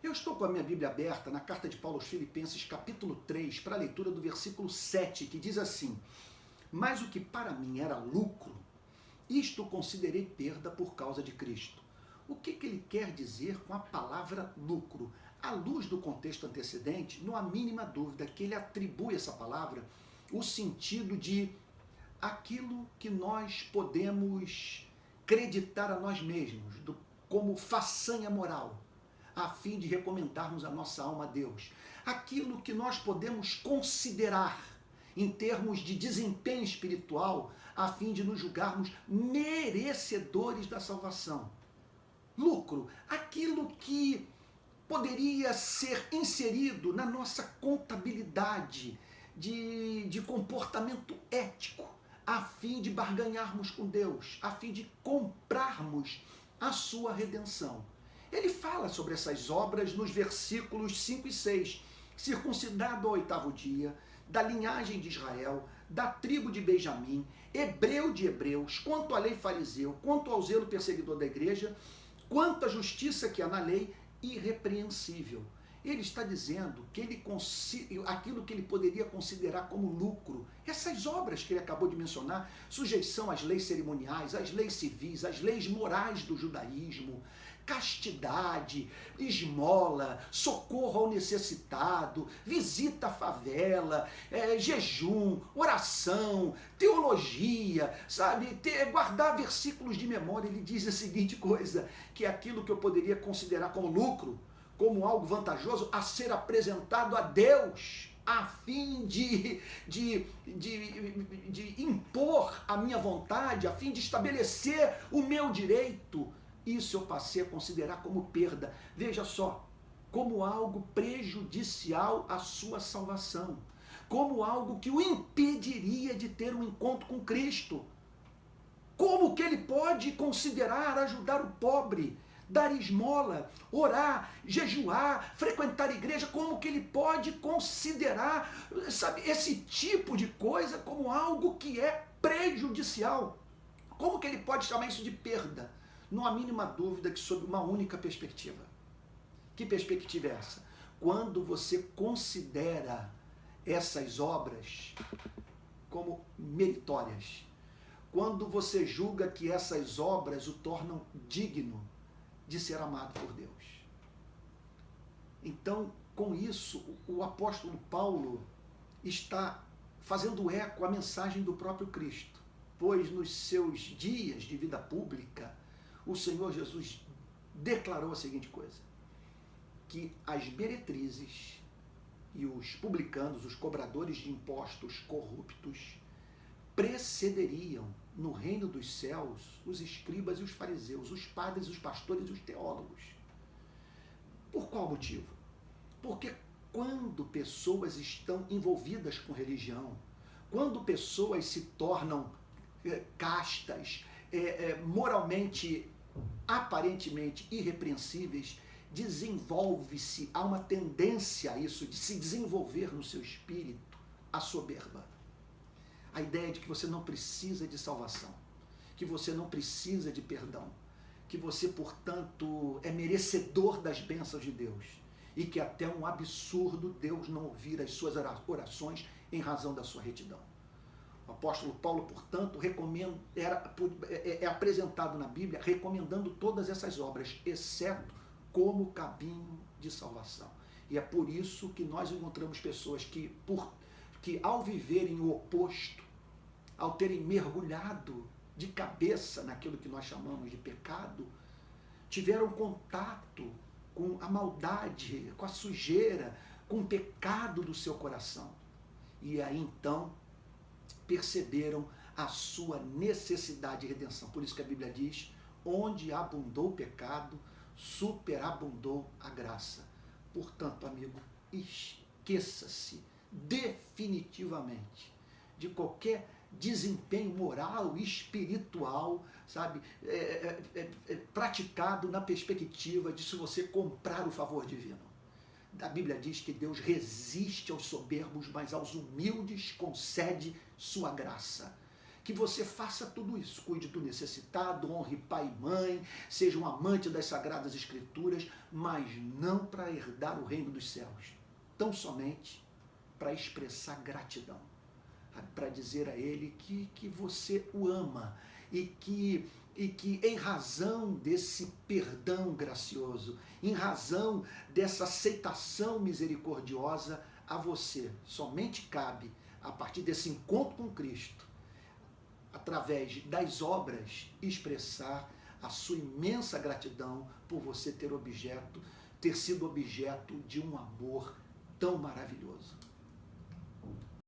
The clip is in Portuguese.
Eu estou com a minha Bíblia aberta na carta de Paulo aos Filipenses, capítulo 3, para a leitura do versículo 7, que diz assim: Mas o que para mim era lucro, isto considerei perda por causa de Cristo. O que ele quer dizer com a palavra lucro? À luz do contexto antecedente, não há mínima dúvida que ele atribui essa palavra o sentido de aquilo que nós podemos creditar a nós mesmos, como façanha moral, a fim de recomendarmos a nossa alma a Deus. Aquilo que nós podemos considerar em termos de desempenho espiritual, a fim de nos julgarmos merecedores da salvação. Lucro, aquilo que poderia ser inserido na nossa contabilidade de comportamento ético, a fim de barganharmos com Deus, a fim de comprarmos a sua redenção. Ele fala sobre essas obras nos versículos 5 e 6. Circuncidado ao 8º dia, da linhagem de Israel, da tribo de Benjamim, hebreu de hebreus, quanto à lei fariseu, quanto ao zelo perseguidor da igreja, quanto à justiça que há na lei, irrepreensível. Ele está dizendo que aquilo que ele poderia considerar como lucro, essas obras que ele acabou de mencionar, sujeição às leis cerimoniais, às leis civis, às leis morais do judaísmo, castidade, esmola, socorro ao necessitado, visita à favela, jejum, oração, teologia, sabe, guardar versículos de memória. Ele diz a seguinte coisa, que é aquilo que eu poderia considerar como lucro, como algo vantajoso a ser apresentado a Deus, a fim de impor a minha vontade, a fim de estabelecer o meu direito. Isso eu passei a considerar como perda. Veja só, como algo prejudicial à sua salvação, como algo que o impediria de ter um encontro com Cristo. Como que ele pode considerar ajudar o pobre, dar esmola, orar, jejuar, frequentar a igreja? Como que ele pode considerar, sabe, esse tipo de coisa como algo que é prejudicial? Como que ele pode chamar isso de perda? Não há mínima dúvida que sob uma única perspectiva. Que perspectiva é essa? Quando você considera essas obras como meritórias, quando você julga que essas obras o tornam digno de ser amado por Deus. Então, com isso, o apóstolo Paulo está fazendo eco à mensagem do próprio Cristo, pois nos seus dias de vida pública, o Senhor Jesus declarou a seguinte coisa, que as meretrizes e os publicanos, os cobradores de impostos corruptos, precederiam no reino dos céus os escribas e os fariseus, os padres, os pastores e os teólogos. Por qual motivo? Porque quando pessoas estão envolvidas com religião, quando pessoas se tornam castas, moralmente, aparentemente irrepreensíveis, desenvolve-se, há uma tendência a isso, de se desenvolver no seu espírito a soberba. A ideia de que você não precisa de salvação, que você não precisa de perdão, que você, portanto, é merecedor das bênçãos de Deus e que até um absurdo Deus não ouvir as suas orações em razão da sua retidão. O apóstolo Paulo, portanto, é apresentado na Bíblia recomendando todas essas obras, exceto como caminho de salvação. E é por isso que nós encontramos pessoas que ao viverem o oposto, ao terem mergulhado de cabeça naquilo que nós chamamos de pecado, tiveram contato com a maldade, com a sujeira, com o pecado do seu coração. E aí então perceberam a sua necessidade de redenção. Por isso que a Bíblia diz, onde abundou o pecado, superabundou a graça. Portanto, amigo, esqueça-se definitivamente de qualquer desempenho moral, espiritual, sabe, praticado na perspectiva de se você comprar o favor divino. A Bíblia diz que Deus resiste aos soberbos, mas aos humildes concede sua graça. que você faça tudo isso. Cuide do necessitado, honre pai e mãe, seja um amante das Sagradas Escrituras, mas não para herdar o reino dos céus, tão somente para expressar gratidão, para dizer a Ele que você o ama e que em razão desse perdão gracioso, em razão dessa aceitação misericordiosa, a você somente cabe, a partir desse encontro com Cristo, através das obras, expressar a sua imensa gratidão por você ter sido objeto de um amor tão maravilhoso.